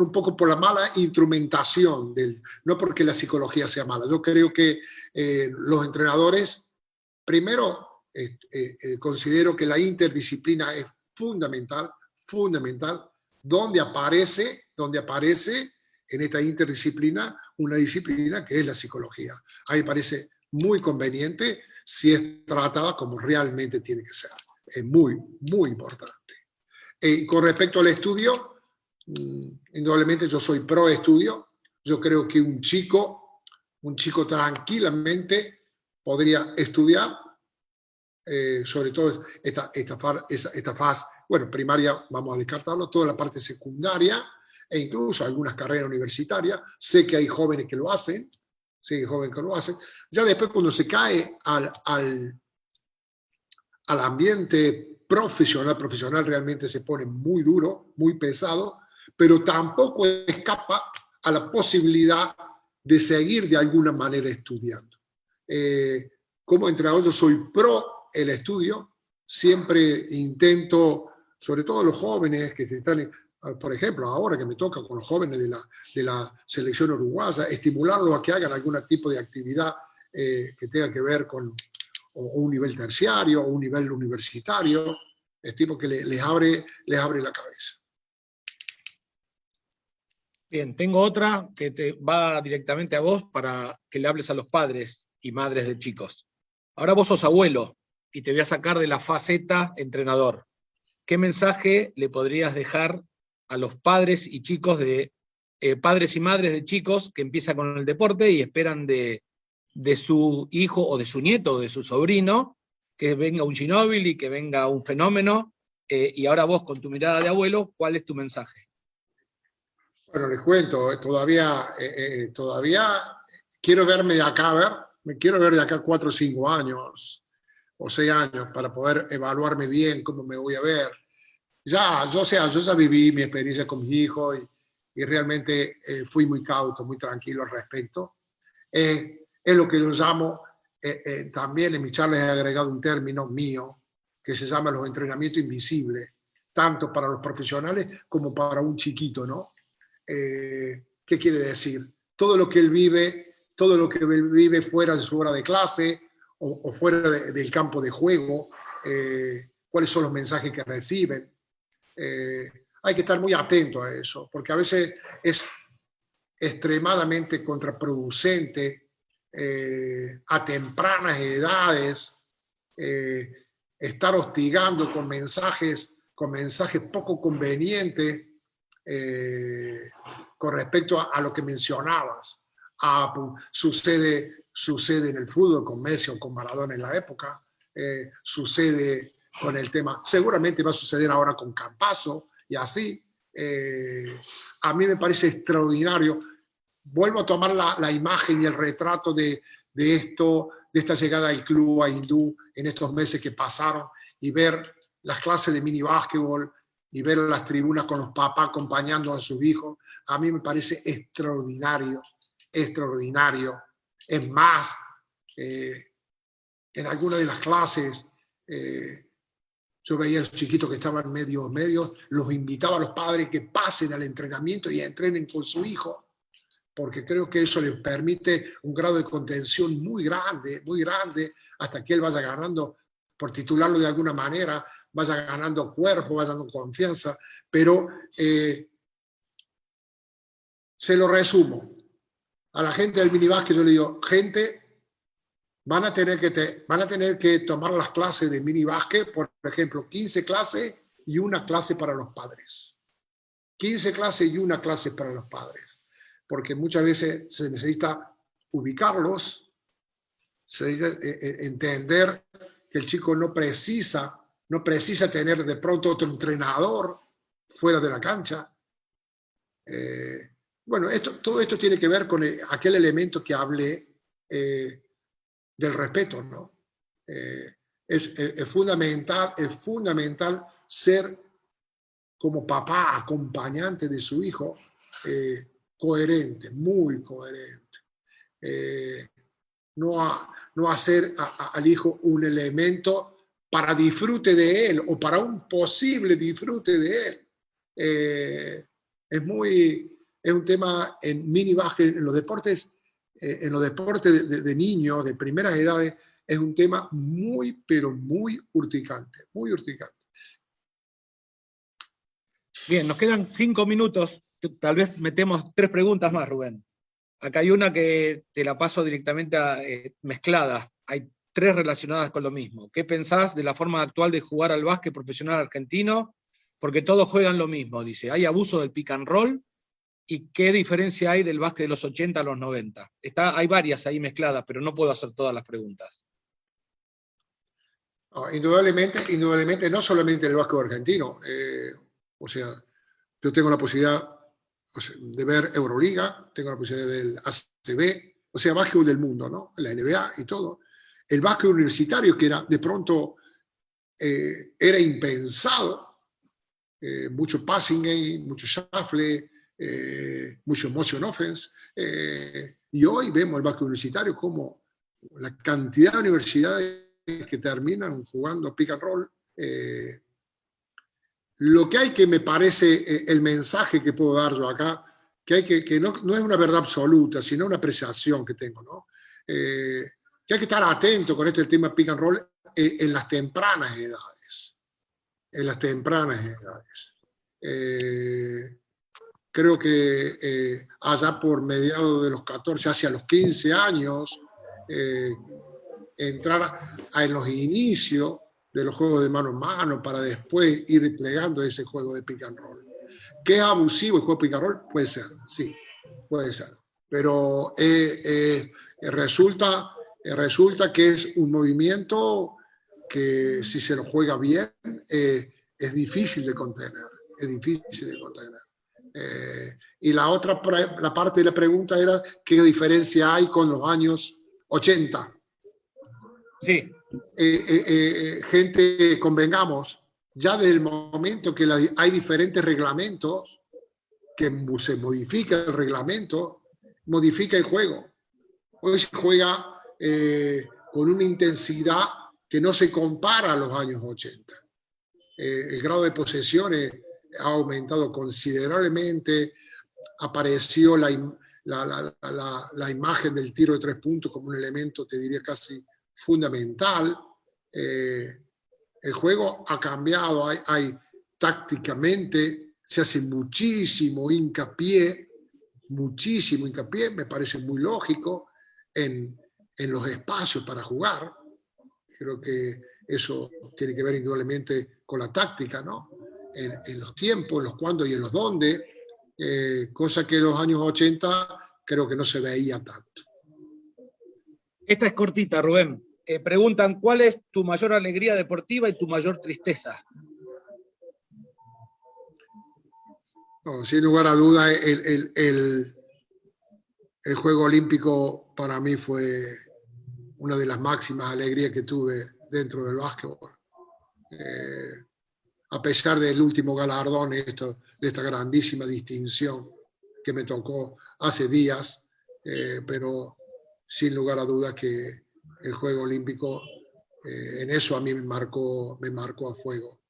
un poco por la mala instrumentación, no porque la psicología sea mala. Yo creo que los entrenadores, primero, considero que la interdisciplina es fundamental, donde aparece en esta interdisciplina una disciplina que es la psicología. A mí me parece muy conveniente si es tratada como realmente tiene que ser. Es muy, muy importante. Con respecto al estudio, indudablemente yo soy pro estudio. Yo creo que un chico tranquilamente podría estudiar, sobre todo esta fase, bueno, primaria vamos a descartarlo, toda la parte secundaria e incluso algunas carreras universitarias. Sé que hay jóvenes que lo hacen, Ya después, cuando se cae al ambiente profesional realmente se pone muy duro, muy pesado, pero tampoco escapa a la posibilidad de seguir de alguna manera estudiando. Como entrenador yo soy pro el estudio, siempre intento, sobre todo los jóvenes que están, por ejemplo, ahora que me toca con los jóvenes de la selección uruguaya, estimularlos a que hagan algún tipo de actividad que tenga que ver con un nivel terciario o un nivel universitario, es tipo que les abre la cabeza. Bien, tengo otra que te va directamente a vos para que le hables a los padres y madres de chicos. Ahora vos sos abuelo y te voy a sacar de la faceta entrenador. ¿Qué mensaje le podrías dejar a los padres y chicos padres y madres de chicos que empiezan con el deporte y esperan de su hijo o de su nieto o de su sobrino que venga un Ginóbili, que venga un fenómeno, y ahora vos con tu mirada de abuelo, ¿cuál es tu mensaje? Bueno, les cuento, todavía quiero verme de acá, me quiero ver de acá 4 o 5 años o 6 años para poder evaluarme bien cómo me voy a ver. Yo ya viví mi experiencia con mi hijo y realmente fui muy cauto, muy tranquilo al respecto. Es lo que yo llamo, también en mis charlas he agregado un término mío que se llama los entrenamientos invisibles, tanto para los profesionales como para un chiquito, ¿no? ¿Qué quiere decir? Todo lo que él vive fuera de su hora de clase o fuera del campo de juego, cuáles son los mensajes que reciben. Hay que estar muy atento a eso, porque a veces es extremadamente contraproducente a tempranas edades estar hostigando con mensajes poco convenientes con respecto a lo que mencionabas. Sucede en el fútbol con Messi o con Maradona en la época, sucede con el tema, seguramente va a suceder ahora con Campazzo y así. A mí me parece extraordinario. Vuelvo a tomar la imagen y el retrato de esta llegada al club a Hindú en estos meses que pasaron y ver las clases de mini básquetbol y ver las tribunas con los papás acompañando a sus hijos. A mí me parece extraordinario. Es más, en algunas de las clases yo veía a los chiquitos que estaban medios, los invitaba a los padres que pasen al entrenamiento y entrenen con su hijo, porque creo que eso les permite un grado de contención muy grande, hasta que él vaya ganando, por titularlo de alguna manera, vaya ganando cuerpo, vaya dando confianza. Pero se lo resumo. A la gente del minibásquet yo le digo, gente, van a tener que tomar las clases de minibásquet, por ejemplo, 15 clases y una clase para los padres. 15 clases y una clase para los padres. Porque muchas veces se necesita ubicarlos, entender que el chico no precisa tener de pronto otro entrenador fuera de la cancha. Bueno, todo esto tiene que ver con aquel elemento que hablé del respeto, ¿no? Es fundamental ser como papá, acompañante de su hijo, coherente, muy coherente. No hacer al hijo un elemento para disfrute de él o para un posible disfrute de él. Es un tema en mini baje, en los deportes de niños, de primeras edades, es un tema muy, pero muy urticante, muy urticante. Bien, nos quedan 5 minutos. Tal vez metemos 3 preguntas más, Rubén. Acá hay una que te la paso directamente mezclada. Hay 3 relacionadas con lo mismo. ¿Qué pensás de la forma actual de jugar al básquet profesional argentino? Porque todos juegan lo mismo, dice. ¿Hay abuso del pick and roll? ¿Y qué diferencia hay del básquet de los 80 a los 90? Hay varias ahí mezcladas, pero no puedo hacer todas las preguntas. Indudablemente, no solamente el básquet argentino. O sea, yo tengo la posibilidad de ver Euroliga, tengo la posibilidad de ver el ACB, o sea, básquetbol del mundo, ¿no? La NBA y todo. El básquet universitario, que era de pronto era impensado, mucho passing game, mucho shuffle, mucho motion offense, y hoy vemos el básquet universitario como la cantidad de universidades que terminan jugando pick and roll. Lo que hay que me parece el mensaje que puedo dar yo acá, que no es una verdad absoluta, sino una apreciación que tengo, ¿no? Que hay que estar atento con el tema pick and roll en las tempranas edades. En las tempranas edades. Creo que allá por mediados de los 14, hacia los 15 años, entrar en los inicios de los juegos de mano en mano para después ir desplegando ese juego de pick and roll. ¿Qué es abusivo el juego de pick and roll? Puede ser, sí, puede ser. Pero resulta que es un movimiento que si se lo juega bien es difícil de contener. Es difícil de contener. Y la parte de la pregunta era ¿qué diferencia hay con los años 80? Sí. Gente, convengamos, ya desde el momento que hay diferentes reglamentos, que se modifica el reglamento, modifica el juego. Hoy se juega con una intensidad que no se compara a los años 80. El grado de posesiones ha aumentado considerablemente, apareció la imagen del tiro de 3 puntos como un elemento, te diría, casi fundamental. El juego ha cambiado, hay tácticamente, se hace muchísimo hincapié, me parece muy lógico, en los espacios para jugar. Creo que eso tiene que ver indudablemente con la táctica, ¿no? En los tiempos, en los cuándo y en los dónde, cosa que en los años 80 creo que no se veía tanto. Esta es cortita, Rubén. Preguntan, ¿cuál es tu mayor alegría deportiva y tu mayor tristeza? No, sin lugar a duda, el Juego Olímpico para mí fue una de las máximas alegrías que tuve dentro del básquetbol. A pesar del último galardón de esta grandísima distinción que me tocó hace días, pero sin lugar a dudas que el Juego Olímpico en eso a mí me marcó a fuego.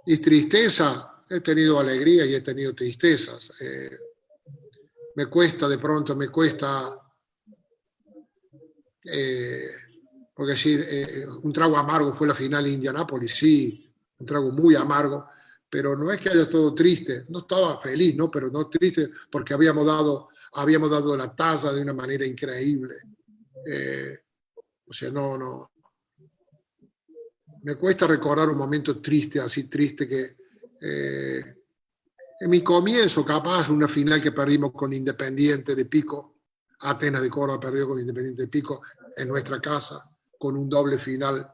Y tristeza, he tenido alegría y he tenido tristezas. Me cuesta, porque decir, un trago amargo fue la final de Indianápolis, sí, un trago muy amargo, pero no es que haya estado triste, no estaba feliz, ¿no? Pero no triste porque habíamos dado la talla de una manera increíble. O sea, no. Me cuesta recordar un momento triste, así triste que en mi comienzo, capaz, una final que perdimos con Independiente de Pico, Atenas de Córdoba perdió con Independiente de Pico en nuestra casa, con un doble final,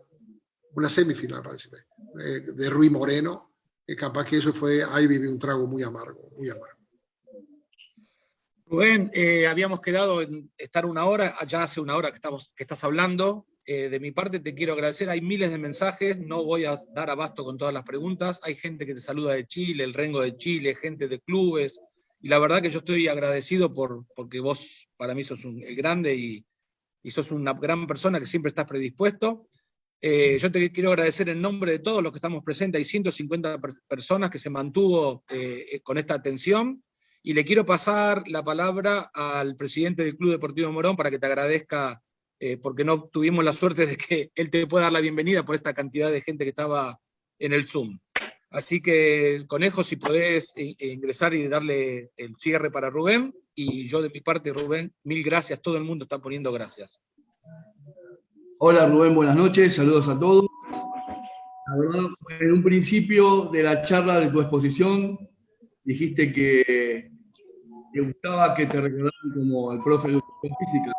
una semifinal, parece, de Ruy Moreno, capaz que eso fue, ahí viví un trago muy amargo, muy amargo. Rubén, habíamos quedado en estar una hora, ya hace una hora que estás hablando. De mi parte te quiero agradecer, hay miles de mensajes, no voy a dar abasto con todas las preguntas, hay gente que te saluda de Chile, el Rengo de Chile, gente de clubes, y la verdad que yo estoy agradecido porque vos para mí sos el grande y sos una gran persona que siempre estás predispuesto. Yo te quiero agradecer en nombre de todos los que estamos presentes, hay 150 personas que se mantuvo con esta atención, y le quiero pasar la palabra al presidente del Club Deportivo Morón para que te agradezca, porque no tuvimos la suerte de que él te pueda dar la bienvenida por esta cantidad de gente que estaba en el Zoom. Así que, Conejo, si podés ingresar y darle el cierre para Rubén, y yo de mi parte, Rubén, mil gracias, todo el mundo está poniendo gracias. Hola Rubén, buenas noches, saludos a todos. La verdad, en un principio de la charla de tu exposición, dijiste que te gustaba que te recordaran como el profe de educación física.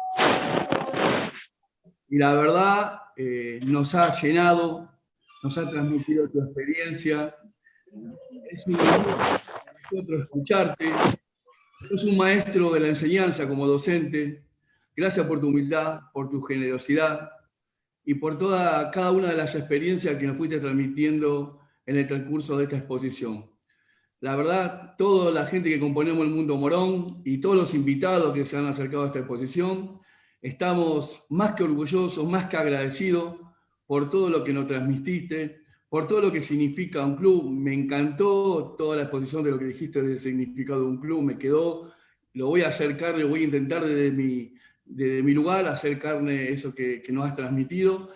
Y la verdad, nos ha llenado, nos ha transmitido tu experiencia. Es un honor para nosotros escucharte. Sos un maestro de la enseñanza como docente. Gracias por tu humildad, por tu generosidad y por cada una de las experiencias que nos fuiste transmitiendo en el transcurso de esta exposición. La verdad, toda la gente que componemos el Mundo Morón y todos los invitados que se han acercado a esta exposición, estamos más que orgullosos, más que agradecidos por todo lo que nos transmitiste, por todo lo que significa un club. Me encantó toda la exposición de lo que dijiste del significado de un club, me quedó, lo voy a acercar, lo voy a intentar desde mi lugar, acercarme eso que nos has transmitido.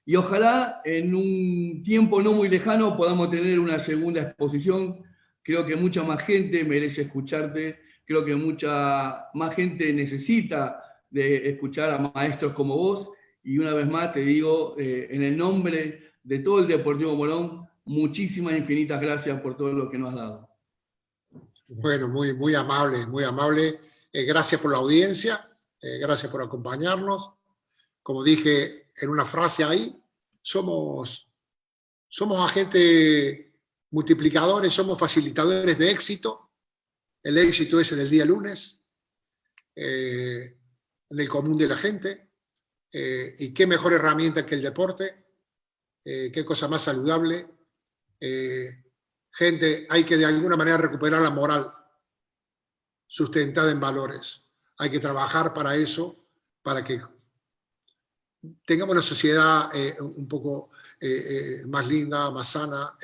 Y ojalá en un tiempo no muy lejano podamos tener una segunda exposición. Creo que mucha más gente merece escucharte, creo que mucha más gente necesita de escuchar a maestros como vos, y una vez más te digo, en el nombre de todo el Deportivo Morón, muchísimas infinitas gracias por todo lo que nos has dado. Bueno, muy, muy amable, muy amable. Gracias por la audiencia, gracias por acompañarnos. Como dije en una frase ahí, somos agentes multiplicadores, somos facilitadores de éxito. El éxito es en el día lunes, en el común de la gente. Y qué mejor herramienta que el deporte, qué cosa más saludable. Gente, hay que de alguna manera recuperar la moral sustentada en valores. Hay que trabajar para eso, para que tengamos una sociedad un poco más linda, más sana.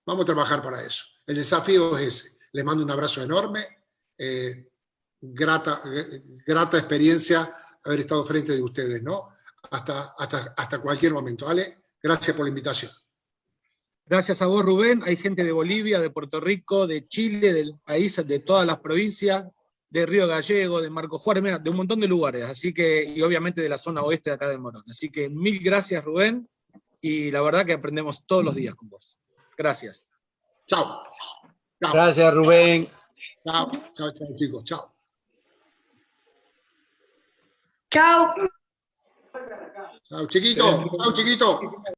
Vamos a trabajar para eso. El desafío es ese. Les mando un abrazo enorme. Grata experiencia haber estado frente de ustedes, ¿no? Hasta cualquier momento. ¿Vale? Gracias por la invitación. Gracias a vos, Rubén. Hay gente de Bolivia, de Puerto Rico, de Chile, del país, de todas las provincias, de Río Gallego, de Marcos Juárez, mira, de un montón de lugares, así que, y obviamente de la zona oeste de acá de Morón. Así que mil gracias, Rubén, y la verdad que aprendemos todos los días con vos. Gracias. Chao. Chao. Gracias, Rubén. Chao, chao, chao, chicos. Chao. Chao. Chao, chiquito. Chao, chiquito.